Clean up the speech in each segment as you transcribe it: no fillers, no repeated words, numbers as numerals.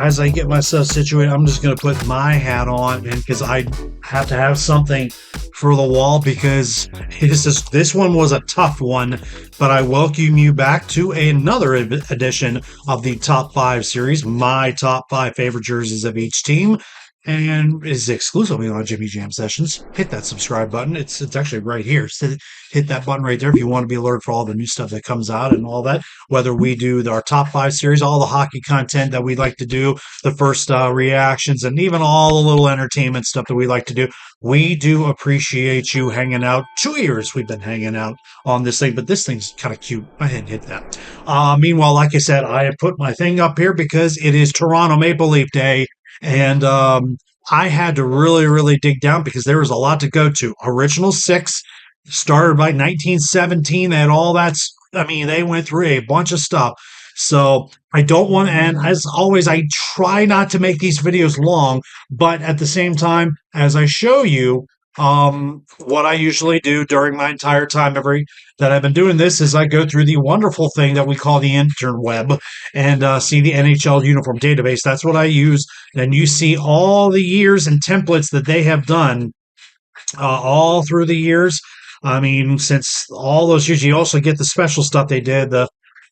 as I get myself situated, I'm just going to put my hat on, and because I have to have something for the wall, because this one was a tough one, but I welcome you back to another edition of the Top 5 series, my top 5 favorite jerseys of each team, and is exclusively on Jimmy Jam Sessions. Hit that subscribe button. It's actually right here. So hit that button right there if you want to be alerted for all the new stuff that comes out and all that. Whether we do our top 5 series, all the hockey content that we like to do, the first reactions, and even all the little entertainment stuff that we like to do. We do appreciate you hanging out. 2 years we've been hanging out on this thing, but this thing's kind of cute. I hadn't hit that. Meanwhile, like I said, I have put my thing up here because it is Toronto Maple Leaf Day, and I had to really, really dig down because there was a lot to go to. Original six started by 1917. They had all that. I mean, they went through a bunch of stuff. So I don't want to, and as always, I try not to make these videos long, but at the same time, as I show you, what I usually do during my entire time that I've been doing this is I go through the wonderful thing that we call the interweb and see the NHL uniform database. That's what I use. And you see all the years and templates that they have done all through the years. I mean, since all those years, you also get the special stuff they did,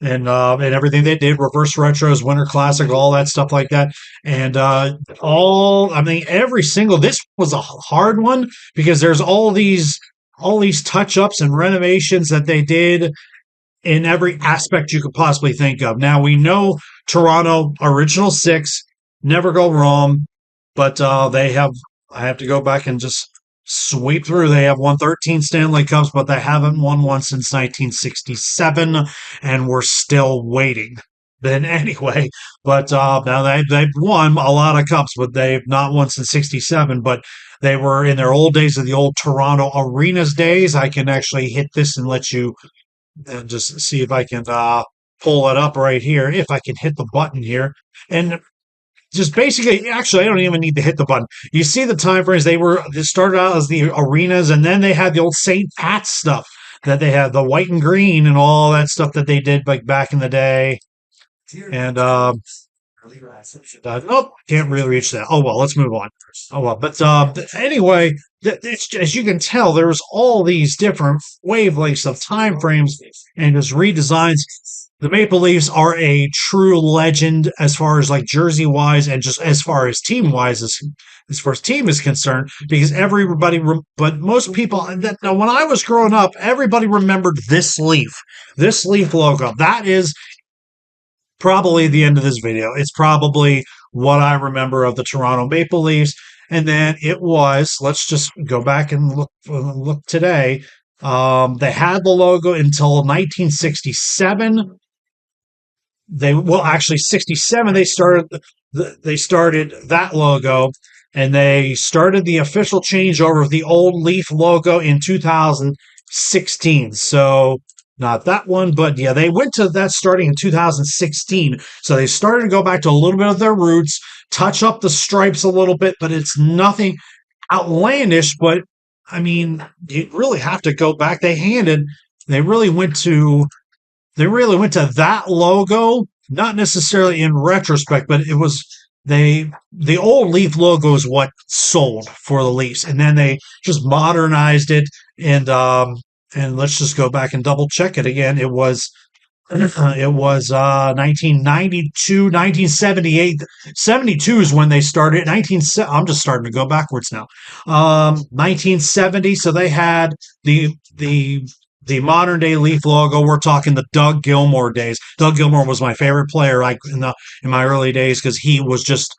and everything they did, reverse retros, winter classic, all that stuff like that, and I mean, every single. This was a hard one because there's all these touch ups and renovations that they did in every aspect you could possibly think of. Now we know Toronto original six, never go wrong, but they have. I have to go back and just sweep through. They have won 13 Stanley Cups, but they haven't won one since 1967, and we're still waiting. Then anyway, but now they've won a lot of cups, but they've not won since 67. But they were in their old days of the old Toronto Arenas days. I can actually hit this and let you and just see if I can pull it up right here. If I can hit the button here. And just basically, actually, I don't even need to hit the button. You see the time frames. They started out as the arenas, and then they had the old St. Pat's stuff that they had, the white and green and all that stuff that they did like back in the day. And nope, can't really reach that. Oh well, let's move on. Oh well, but anyway, as you can tell, there's all these different wavelengths of time frames and just redesigns. The Maple Leafs are a true legend as far as like jersey wise, and just as far as team wise, as far as team is concerned, because but most people now, when I was growing up, everybody remembered this leaf logo. That is probably the end of this video. It's probably what I remember of the Toronto Maple Leafs. And then let's just go back and look today. They had the logo until 1967. Actually 67 they started that logo, and they started the official changeover of the old Leaf logo in 2016. So not that one, but yeah, they went to that starting in 2016. So they started to go back to a little bit of their roots, touch up the stripes a little bit, but it's nothing outlandish. But I mean, you really have to go back. They really went to that logo, not necessarily in retrospect, but it was the old Leaf logo is what sold for the Leafs, and then they just modernized it, and let's just go back and double check it again. It was 1992, 1978, 72 is when they started. I'm just starting to go backwards now. 1970. So they had the modern day Leaf logo. We're talking the Doug Gilmour days. Doug Gilmour was my favorite player in my early days because he was just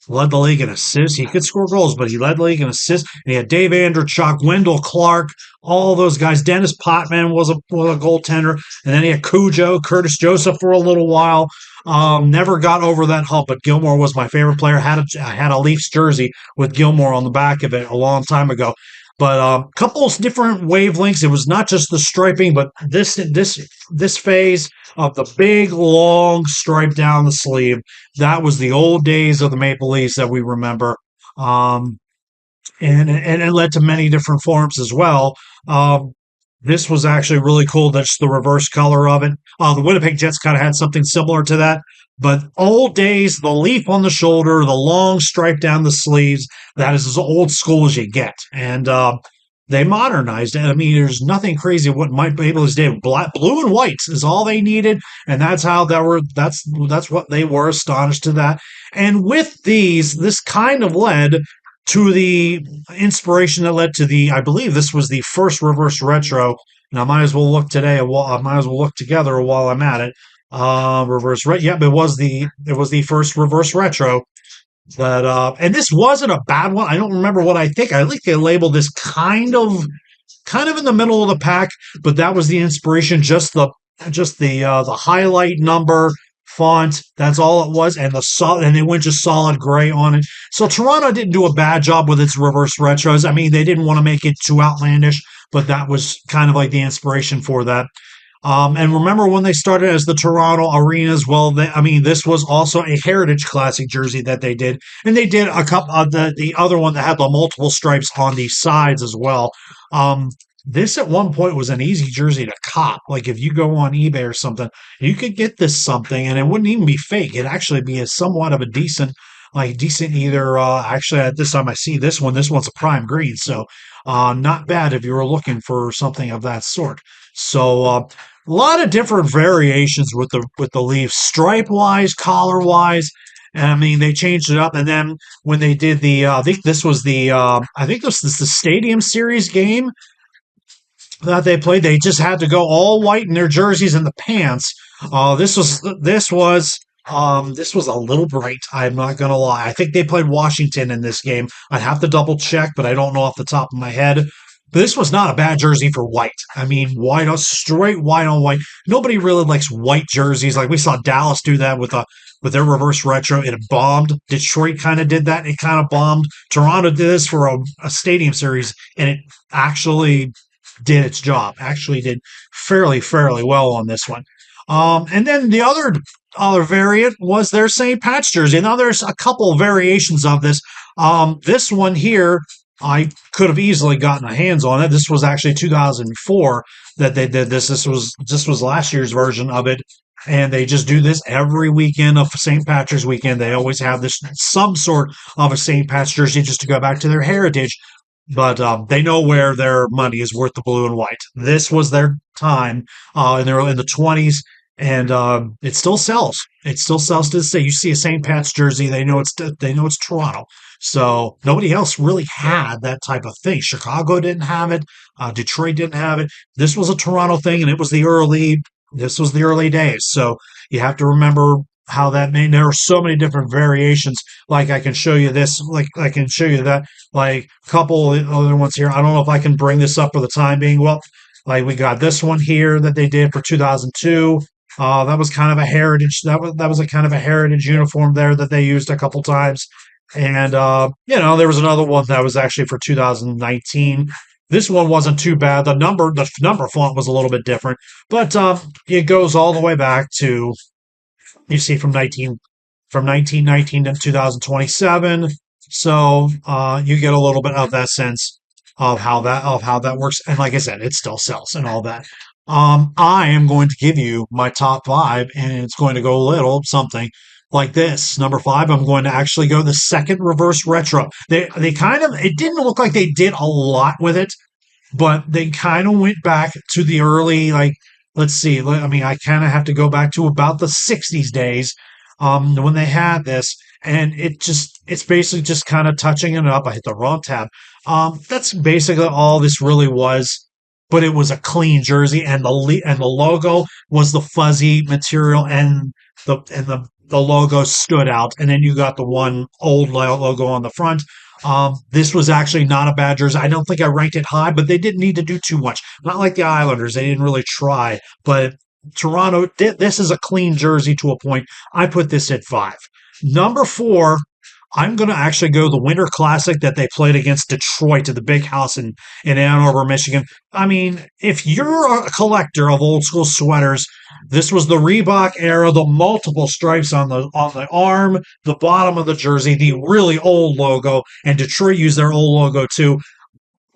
led the league in assists. He could score goals, but he led the league in assists. And he had Dave Andrechuk, Wendell Clark, all those guys. Dennis Potvin was a goaltender. And then he had Cujo, Curtis Joseph for a little while. Never got over that hump, but Gilmour was my favorite player. I had a Leafs jersey with Gilmour on the back of it a long time ago. But a couple of different wavelengths. It was not just the striping, but this phase of the big, long stripe down the sleeve. That was the old days of the Maple Leafs that we remember. And it led to many different forms as well. This was actually really cool. That's the reverse color of it. The Winnipeg Jets kind of had something similar to that. But old days, the leaf on the shoulder, the long stripe down the sleeves, that is as old school as you get. And they modernized it. I mean, there's nothing crazy what Mike Babels did. Black, blue, and white is all they needed, and that's how that were. That's what they were astonished to that. And with these, this kind of led to the inspiration that led to the. I believe this was the first reverse retro. And I might as well look today. I might as well look together while I'm at it. Reverse ret. Yep, it was the first reverse retro that and this wasn't a bad one. I don't remember what I think. I think they labeled this kind of in the middle of the pack, but that was the inspiration. Just the highlight number font. That's all it was, and the solid, and they went just solid gray on it. So Toronto didn't do a bad job with its reverse retros. I mean, they didn't want to make it too outlandish, but that was kind of like the inspiration for that. And remember when they started as the Toronto Arenas? Well, I mean, this was also a Heritage Classic jersey that they did, and they did a couple of the other one that had the multiple stripes on the sides as well. Um, this at one point was an easy jersey to cop. Like if you go on eBay or something, you could get this something, and it wouldn't even be fake. It'd actually be a somewhat of a decent either. Actually, at this time I see this one. This one's a prime green, so not bad if you were looking for something of that sort. So a lot of different variations with the Leafs, stripe wise, collar wise. And I mean, they changed it up. And then when they did I think this is the Stadium Series game that they played. They just had to go all white in their jerseys and the pants. This was a little bright. I'm not gonna lie. I think they played Washington in this game. I'd have to double check, but I don't know off the top of my head. But this was not a bad jersey for white. I mean, white on straight white on white. Nobody really likes white jerseys. Like we saw Dallas do that with their reverse retro. It bombed. Detroit kind of did that. It kind of bombed. Toronto did this for a stadium series, and it actually did its job. Actually, did fairly well on this one. And then the other variant was their St. Pat's jersey. Now there's a couple variations of this. This one here, I could have easily gotten a hands on it. This was actually 2004 that they did this. This was last year's version of it, and they just do this every weekend of St. Patrick's weekend. They always have this some sort of a St. Pat's jersey just to go back to their heritage. But they know where their money is worth the blue and white. This was their time, and they're in the 20s, and it still sells. It still sells to this day. You see a St. Pat's jersey, they know it's Toronto. So nobody else really had that type of thing. Chicago didn't have it. Detroit didn't have it. This was a Toronto thing, and it was the early. This was the early days. So you have to remember how that made. There are so many different variations. Like I can show you this. Like I can show you that. Like a couple other ones here. I don't know if I can bring this up for the time being. Well, like we got this one here that they did for 2002. That was kind of a heritage. That was a kind of a heritage uniform there that they used a couple times. And there was another one that was actually for 2019. This one wasn't too bad. The number font was a little bit different, but it goes all the way back to you see from 1919 to 2027. So you get a little bit of that sense of how that works. And like I said, it still sells and all that. I am going to give you my top five, and it's going to go a little something like this. Number five, I'm going to actually go the second reverse retro. They kind of it didn't look like they did a lot with it, but they kind of went back to the early, like, let's see. I mean, I kind of have to go back to about the 60s days when they had this. And it's basically just kind of touching it up. I hit the wrong tab. That's basically all this really was. But it was a clean jersey, and the logo was the fuzzy material, and the logo stood out. And then you got the one old logo on the front. This was actually not a bad jersey. I don't think I ranked it high, but they didn't need to do too much. Not like the Islanders. They didn't really try. But Toronto, this is a clean jersey to a point. I put this at five. Number four, I'm going to actually go the Winter Classic that they played against Detroit at the Big House in Ann Arbor, Michigan. I mean, if you're a collector of old school sweaters, this was the Reebok era, the multiple stripes on the arm, the bottom of the jersey, the really old logo, and Detroit used their old logo too.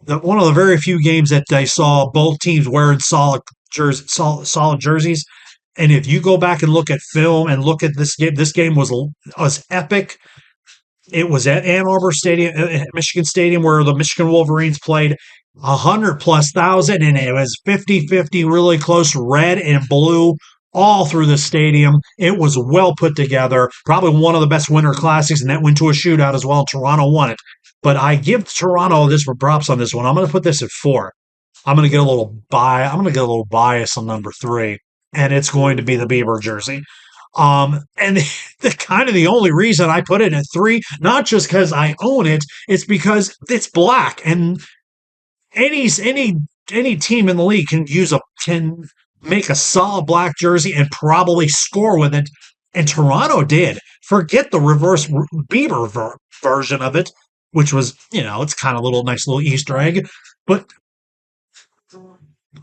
one of the very few games that I saw both teams wearing solid jerseys. And if you go back and look at film and look at this game was epic. It was at Ann Arbor Stadium, Michigan Stadium, where the Michigan Wolverines played 100 plus thousand, and it was 50-50, really close, red and blue all through the stadium. It was well put together. Probably one of the best winter classics, and that went to a shootout as well. Toronto won it. But I give Toronto this for props on this one. I'm going to put this at 4. I'm going to get a little I'm going to get a little bias on number 3, and it's going to be the Beaver jersey. And the kind of the only reason I put it at 3, not just because I own it, it's because it's black, and any any any team in the league can make a solid black jersey and probably score with it. And Toronto did. Forget the reverse Beaver version of it, which was, it's kind of a little nice little Easter egg. But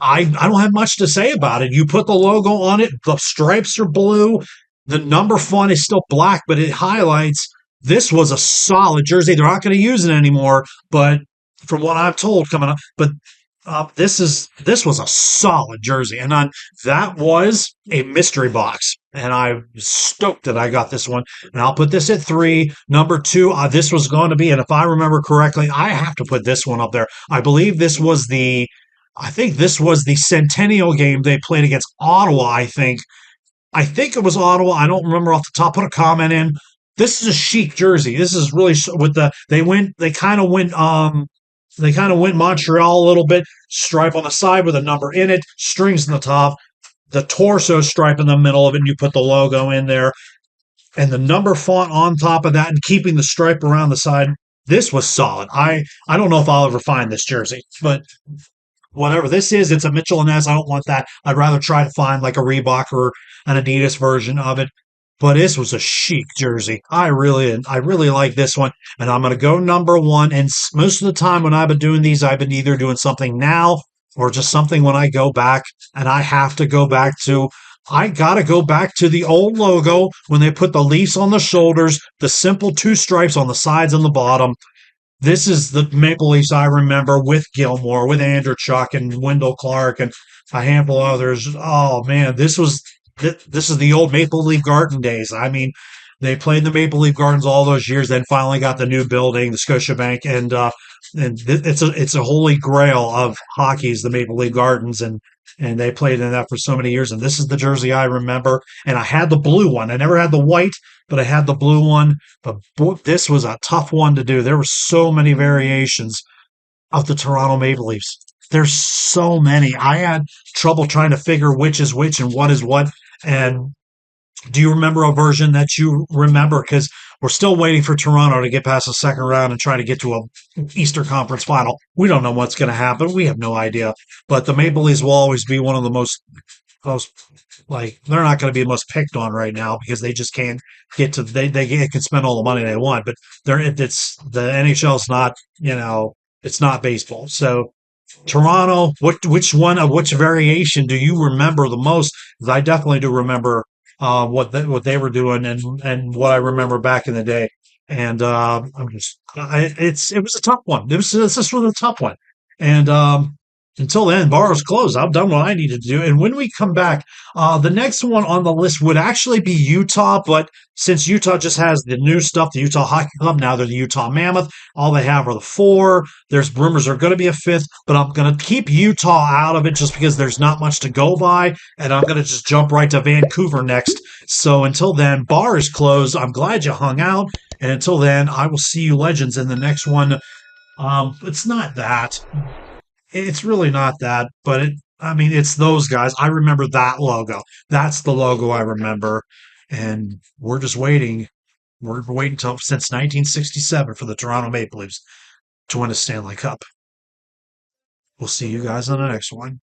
I don't have much to say about it. You put the logo on it, the stripes are blue, the number font is still black, but it highlights this was a solid jersey. They're not going to use it anymore, but from what I'm told coming up, but this was a solid jersey, and that was a mystery box, and I'm stoked that I got this one. And I'll put this at 3. Number 2, this was going to be, and if I remember correctly, I have to put this one up there. I think this was the centennial game they played against Ottawa. I think it was Ottawa. I don't remember off the top. Put a comment in. This is a chic jersey. This is really with they kind of went Montreal a little bit. Stripe on the side with a number in it, strings in the top, the torso stripe in the middle of it, and you put the logo in there, and the number font on top of that, and keeping the stripe around the side. This was solid. I don't know if I'll ever find this jersey, but whatever this is, it's a Mitchell and Ness. I don't want that. I'd rather try to find like a Reebok or an Adidas version of it. But this was a chic jersey. I really like this one, and I'm going to go number 1. And most of the time when I've been doing these, I've been either doing something now or just something when I go back. And I have to go back to. I got to go back to the old logo when they put the Leafs on the shoulders, the simple 2 stripes on the sides and the bottom. This is the Maple Leafs I remember with Gilmore, with Andrew Chuck and Wendell Clark and a handful of others. Oh man, this is the old Maple Leaf Garden days. I mean, they played in the Maple Leaf Gardens all those years, then finally got the new building, the Scotiabank, and it's a holy grail of hockey's the Maple Leaf Gardens, and they played in that for so many years. And this is the jersey I remember. And I had the blue one. I never had the white, but I had the blue one. But this was a tough one to do. There were so many variations of the Toronto Maple Leafs. There's so many. I had trouble trying to figure which is which and what is what. And do you remember a version that you remember? Because we're still waiting for Toronto to get past the second round and try to get to a Eastern Conference final. We don't know what's going to happen. We have no idea. But the Maple Leafs will always be one of the most like they're not going to be the most picked on right now because they just can't get to they can spend all the money they want. But it's the NHL's not it's not baseball. So Toronto, which variation do you remember the most? 'Cause I definitely do remember what they were doing and what I remember back in the day. And it was a tough one. This was a tough one. And until then, bars closed. I've done what I needed to do. And when we come back, the next one on the list would actually be Utah, but since Utah just has the new stuff, the Utah Hockey Club, now they're the Utah Mammoth. All they have are the 4. There's rumors are going to be a 5th, but I'm going to keep Utah out of it just because there's not much to go by, and I'm going to just jump right to Vancouver next. So until then, bar is closed. I'm glad you hung out, and until then, I will see you legends in the next one. It's not that. It's really not that, but I mean, it's those guys. I remember that logo. That's the logo I remember. And we're just waiting. We're waiting till since 1967 for the Toronto Maple Leafs to win a Stanley Cup. We'll see you guys on the next one.